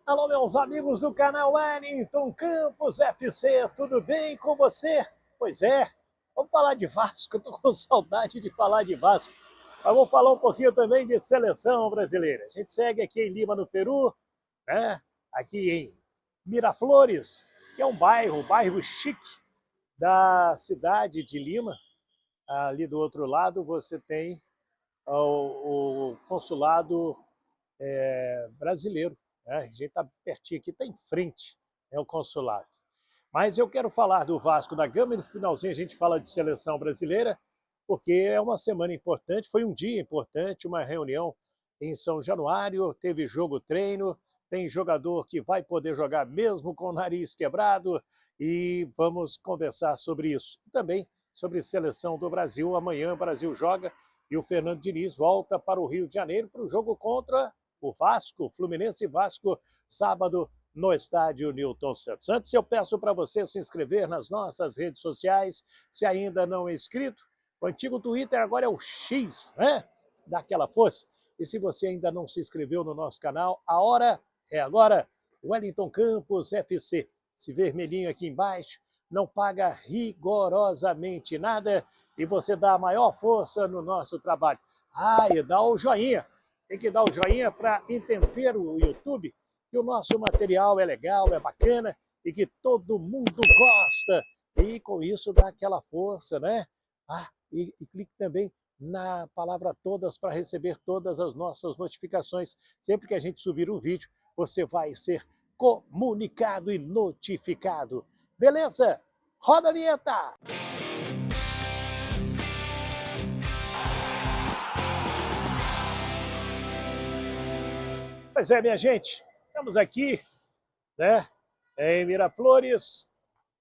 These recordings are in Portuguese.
Alô, meus amigos do canal Wellington Campos FC, tudo bem com você? Pois é, vamos falar de Vasco, eu tô com saudade de falar de Vasco. Mas vamos falar um pouquinho também de seleção brasileira. A gente segue aqui em Lima, no Peru, né? Aqui em Miraflores, que é um bairro chique da cidade de Lima. Ali do outro lado você tem o consulado brasileiro, né? A gente está pertinho aqui, está em frente, o consulado. Mas eu quero falar do Vasco da Gama e no finalzinho a gente fala de seleção brasileira, porque é uma semana importante, foi um dia importante, uma reunião em São Januário, teve jogo-treino, tem jogador que vai poder jogar mesmo com o nariz quebrado e vamos conversar sobre isso. E também sobre seleção do Brasil. Amanhã o Brasil joga e o Fernando Diniz volta para o Rio de Janeiro para o jogo contra o Vasco, Fluminense e Vasco, sábado no estádio Newton Santos. Antes eu peço para você se inscrever nas nossas redes sociais, se ainda não é inscrito. O antigo Twitter agora é o X, né? Dá aquela força. E se você ainda não se inscreveu no nosso canal, a hora é agora. Wellington Campos FC. Esse vermelhinho aqui embaixo não paga rigorosamente nada e você dá a maior força no nosso trabalho. E dá o joinha. Tem que dar o joinha para entender o YouTube que o nosso material é legal, é bacana e que todo mundo gosta. E com isso dá aquela força, né? E clique também na palavra todas para receber todas as nossas notificações. Sempre que a gente subir um vídeo, você vai ser comunicado e notificado. Beleza? Roda a vinheta! Pois é, minha gente, estamos aqui, né, em Miraflores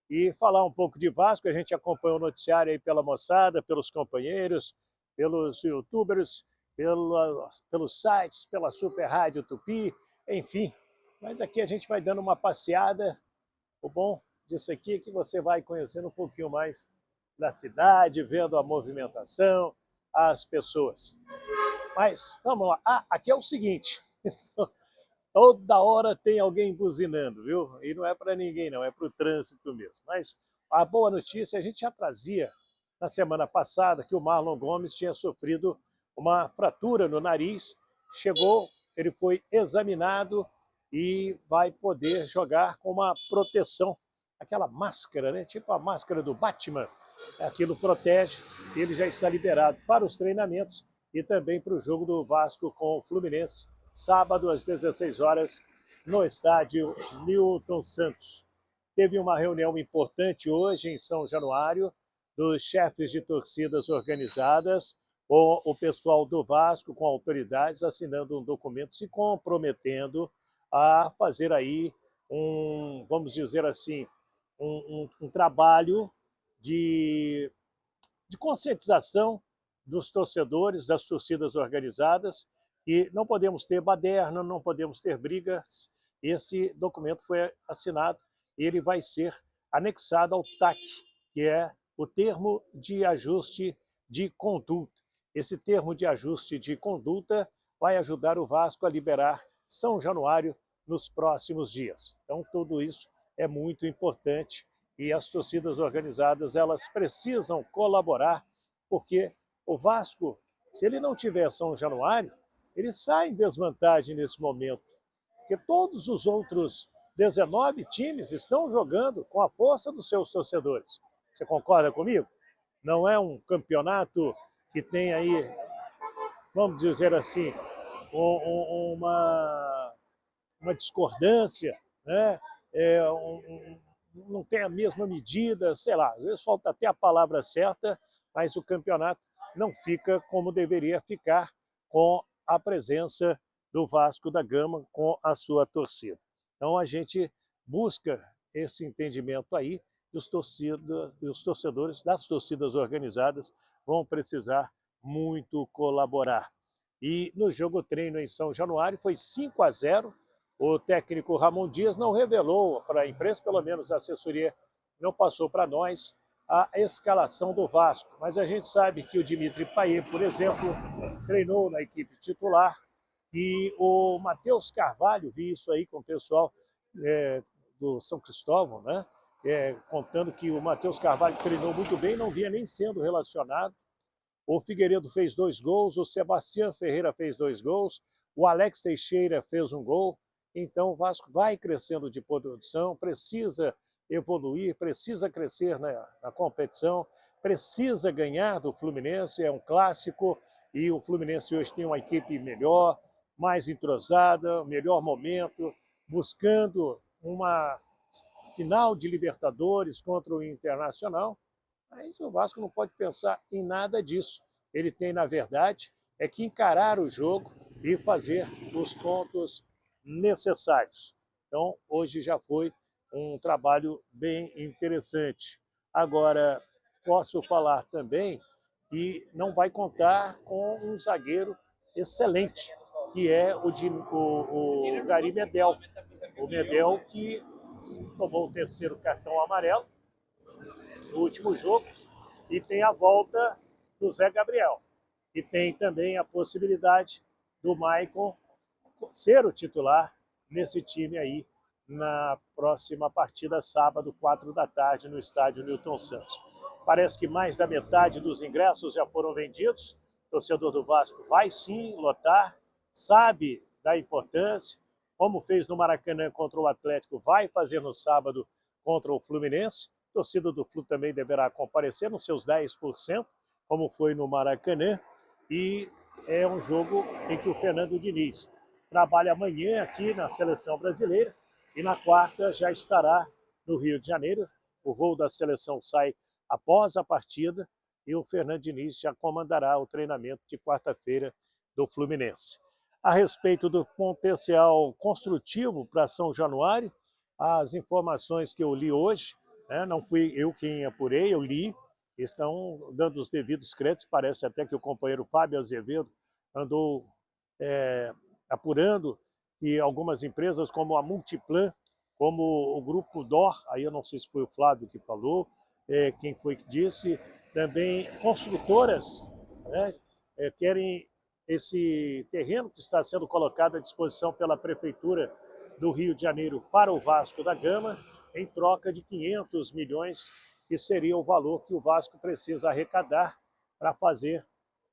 e falar um pouco de Vasco. A gente acompanha o noticiário aí pela moçada, pelos companheiros, pelos youtubers, pelos sites, pela Super Rádio Tupi, enfim. Mas aqui a gente vai dando uma passeada. O bom disso aqui é que você vai conhecendo um pouquinho mais da cidade, vendo a movimentação, as pessoas. Mas vamos lá. Aqui é o seguinte. Toda hora tem alguém buzinando, viu? E não é para ninguém, não, é para o trânsito mesmo. Mas a boa notícia, a gente já trazia na semana passada que o Marlon Gomes tinha sofrido uma fratura no nariz. Chegou, ele foi examinado e vai poder jogar com uma proteção, aquela máscara, né? Tipo a máscara do Batman. Aquilo protege, ele já está liberado para os treinamentos e também para o jogo do Vasco com o Fluminense, sábado às 16 horas, no estádio Newton Santos. Teve uma reunião importante hoje em São Januário, dos chefes de torcidas organizadas, o pessoal do Vasco com autoridades assinando um documento se comprometendo a fazer aí vamos dizer assim, um trabalho de conscientização dos torcedores, das torcidas organizadas, e não podemos ter baderna, não podemos ter brigas. Esse documento foi assinado e ele vai ser anexado ao TAC, que é o termo de ajuste de conduta. Esse termo de ajuste de conduta vai ajudar o Vasco a liberar São Januário nos próximos dias. Então, tudo isso é muito importante e as torcidas organizadas elas precisam colaborar, porque o Vasco, se ele não tiver São Januário, ele sai em desvantagem nesse momento, porque todos os outros 19 times estão jogando com a força dos seus torcedores. Você concorda comigo? Não é um campeonato que tem aí, vamos dizer assim, uma discordância, né? Não tem a mesma medida, sei lá, às vezes falta até a palavra certa, mas o campeonato não fica como deveria ficar com a presença do Vasco da Gama, com a sua torcida. Então a gente busca esse entendimento aí, e os torcedores das torcidas organizadas vão precisar muito colaborar. E no jogo treino em São Januário foi 5-0, o técnico Ramon Dias não revelou para a imprensa, pelo menos a assessoria não passou para nós, a escalação do Vasco. Mas a gente sabe que o Dimitri Payet, por exemplo, treinou na equipe titular E o Matheus Carvalho, vi isso aí com o pessoal do São Cristóvão, né? Contando que o Matheus Carvalho treinou muito bem, não vinha nem sendo relacionado. O Figueiredo fez 2 gols, o Sebastião Ferreira fez 2 gols, o Alex Teixeira fez 1 gol. Então o Vasco vai crescendo de produção, precisa evoluir, precisa crescer na competição, precisa ganhar do Fluminense, é um clássico, e o Fluminense hoje tem uma equipe melhor, mais entrosada, melhor momento, buscando uma final de Libertadores contra o Internacional. Mas o Vasco não pode pensar em nada disso. Ele tem, na verdade, que encarar o jogo e fazer os pontos necessários. Então, hoje já foi um trabalho bem interessante. Agora, posso falar também que não vai contar com um zagueiro excelente, que é o Gary Medel. O Medel que tomou o 3º cartão amarelo no último jogo, e tem a volta do Zé Gabriel. E tem também a possibilidade do Maicon ser o titular nesse time aí na próxima partida, sábado, 4 da tarde, no estádio Newton Santos. Parece que mais da metade dos ingressos já foram vendidos. O torcedor do Vasco vai sim lotar, sabe da importância, como fez no Maracanã contra o Atlético, vai fazer no sábado contra o Fluminense. A torcida do Flu também deverá comparecer nos seus 10%, como foi no Maracanã. E é um jogo em que o Fernando Diniz trabalha amanhã aqui na Seleção Brasileira e na quarta já estará no Rio de Janeiro. O voo da seleção sai após a partida e o Fernando Diniz já comandará o treinamento de quarta-feira do Fluminense. A respeito do potencial construtivo para São Januário, as informações que eu li hoje, não fui eu quem apurei, eu li, estão dando os devidos créditos. Parece até que o companheiro Fábio Azevedo andou apurando que algumas empresas como a Multiplan, como o Grupo DOR, aí eu não sei se foi o Flávio que falou, quem foi que disse, também construtoras, né, querem esse terreno que está sendo colocado à disposição pela Prefeitura do Rio de Janeiro para o Vasco da Gama, em troca de 500 milhões, que seria o valor que o Vasco precisa arrecadar para fazer.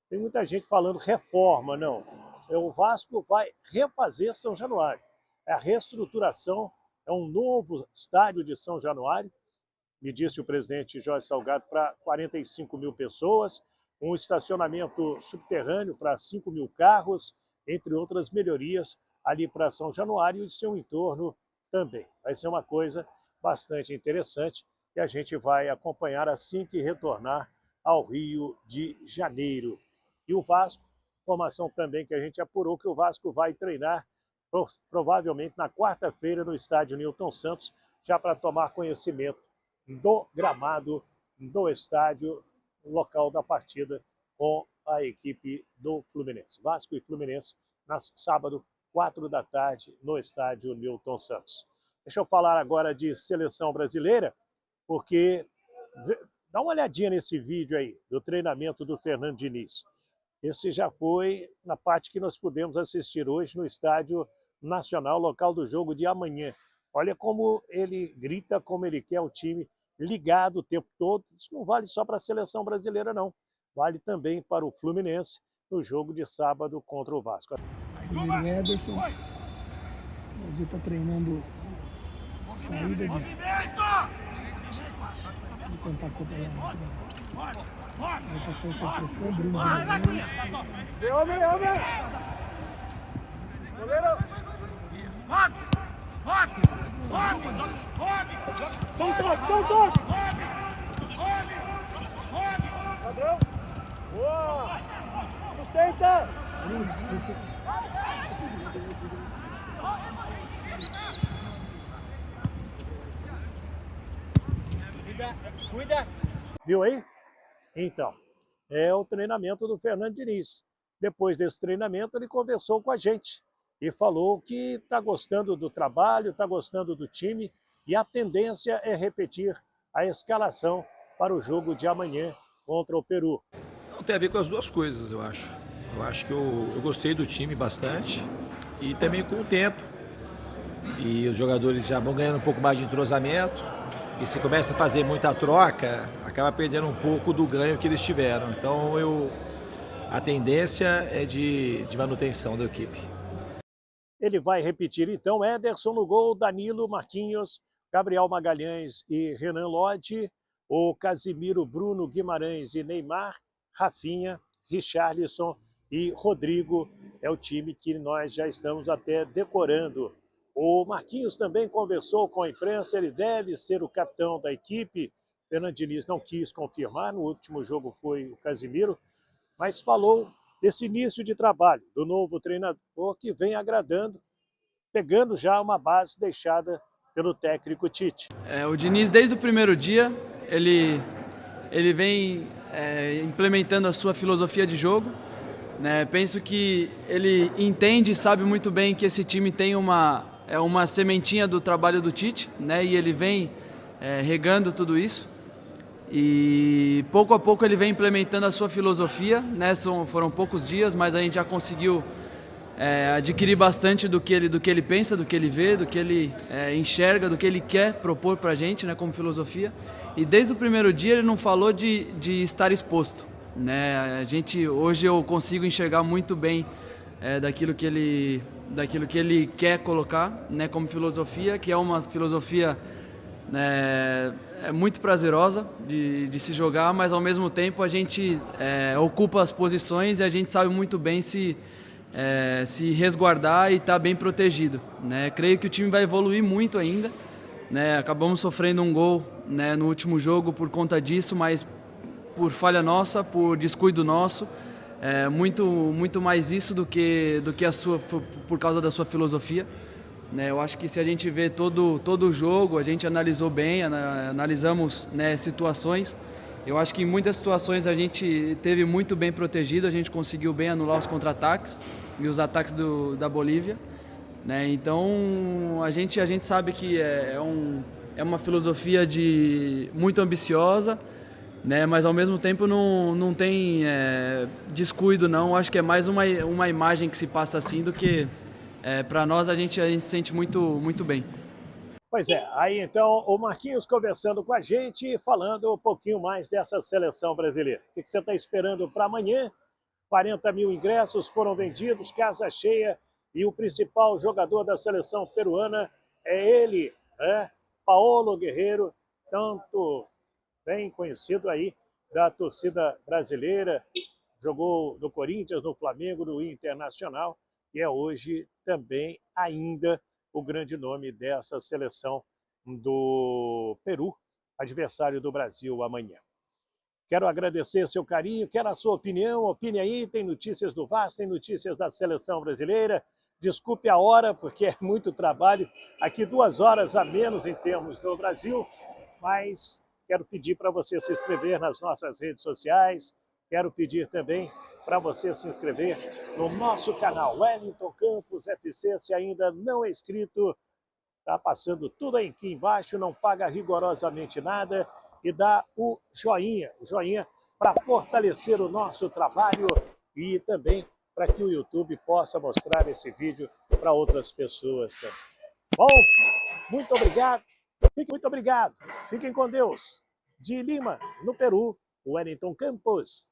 Tem muita gente falando reforma, não. O Vasco vai refazer São Januário. É a reestruturação, é um novo estádio de São Januário, me disse o presidente Jorge Salgado, para 45 mil pessoas, um estacionamento subterrâneo para 5 mil carros, entre outras melhorias ali para São Januário e seu entorno também. Vai ser uma coisa bastante interessante que a gente vai acompanhar assim que retornar ao Rio de Janeiro. E o Vasco, informação também que a gente apurou, que o Vasco vai treinar provavelmente na quarta-feira no estádio Newton Santos, já para tomar conhecimento do gramado do estádio, local da partida com a equipe do Fluminense. Vasco e Fluminense, no sábado, 4 da tarde, no estádio Newton Santos. Deixa eu falar agora de seleção brasileira, porque dá uma olhadinha nesse vídeo aí, do treinamento do Fernando Diniz. Esse já foi na parte que nós pudemos assistir hoje no Estádio Nacional, local do jogo de amanhã. Olha como ele grita, como ele quer o time ligado o tempo todo. Isso não vale só para a seleção brasileira, não. Vale também para o Fluminense no jogo de sábado contra o Vasco. O Ederson, o Brasil está treinando saída de... Vou tentar acompanhar. Vai passar essa pressão, Bruno. Vem, homem! Goleiro! Só um toque! Padrão! Boa! Sustenta! Cuida! Viu aí? Então, é o treinamento do Fernando Diniz. Depois desse treinamento, ele conversou com a gente e falou que está gostando do trabalho, está gostando do time, e a tendência é repetir a escalação para o jogo de amanhã contra o Peru. Não, tem a ver com as duas coisas, eu acho. Eu acho que eu gostei do time bastante e também com o tempo. E os jogadores já vão ganhando um pouco mais de entrosamento. E se começa a fazer muita troca, acaba perdendo um pouco do ganho que eles tiveram. Então a tendência é de manutenção da equipe. Ele vai repetir então: Ederson no gol, Danilo, Marquinhos, Gabriel Magalhães e Renan Lodge, o Casimiro, Bruno Guimarães e Neymar, Rafinha, Richarlison e Rodrigo. É o time que nós já estamos até decorando. O Marquinhos também conversou com a imprensa, ele deve ser o capitão da equipe. Fernando Diniz não quis confirmar, no último jogo foi o Casimiro, mas falou desse início de trabalho do novo treinador que vem agradando, pegando já uma base deixada pelo técnico Tite. O Diniz, desde o primeiro dia, ele vem implementando a sua filosofia de jogo. Né? Penso que ele entende e sabe muito bem que esse time tem uma sementinha do trabalho do Tite, né? E ele vem regando tudo isso. E pouco a pouco ele vem implementando a sua filosofia, né? Foram poucos dias, mas a gente já conseguiu adquirir bastante do que ele pensa, do que ele vê, do que ele enxerga, do que ele quer propor para a gente, né, como filosofia. E desde o primeiro dia ele não falou de estar exposto, né? Hoje eu consigo enxergar muito bem daquilo que ele quer colocar, né, como filosofia, que é uma filosofia muito prazerosa de se jogar, mas ao mesmo tempo a gente ocupa as posições e a gente sabe muito bem se resguardar e estar bem protegido, né? Creio que o time vai evoluir muito ainda, né? Acabamos sofrendo um gol, né, no último jogo por conta disso, mas por falha nossa, por descuido nosso, muito mais isso do que por causa da sua filosofia. Eu acho que se a gente vê todo o jogo, a gente analisou bem, analisamos, né, situações. Eu acho que em muitas situações a gente teve muito bem protegido, a gente conseguiu bem anular os contra-ataques e os ataques da Bolívia. Né? Então a gente sabe que é uma filosofia muito ambiciosa, né? Mas ao mesmo tempo não tem descuido, não. Acho que é mais uma imagem que se passa assim do que... para nós a gente se sente muito bem. Pois é, aí então o Marquinhos conversando com a gente, falando um pouquinho mais dessa seleção brasileira. O que você está esperando para amanhã? 40 mil ingressos foram vendidos, casa cheia, e o principal jogador da seleção peruana é ele, Paolo Guerreiro, tanto bem conhecido aí da torcida brasileira, jogou no Corinthians, no Flamengo, no Internacional, e é hoje também ainda o grande nome dessa seleção do Peru, adversário do Brasil amanhã. Quero agradecer seu carinho, quero a sua opinião, opine aí, tem notícias do Vasco, tem notícias da seleção brasileira. Desculpe a hora, porque é muito trabalho, aqui 2 horas a menos em termos do Brasil, mas quero pedir para você se inscrever nas nossas redes sociais, quero pedir também para você se inscrever no nosso canal Wellington Campos FC, se ainda não é inscrito, está passando tudo aí aqui embaixo, não paga rigorosamente nada, e dá o joinha para fortalecer o nosso trabalho e também para que o YouTube possa mostrar esse vídeo para outras pessoas também. Bom, muito obrigado, fiquem com Deus. De Lima, no Peru, Wellington Campos.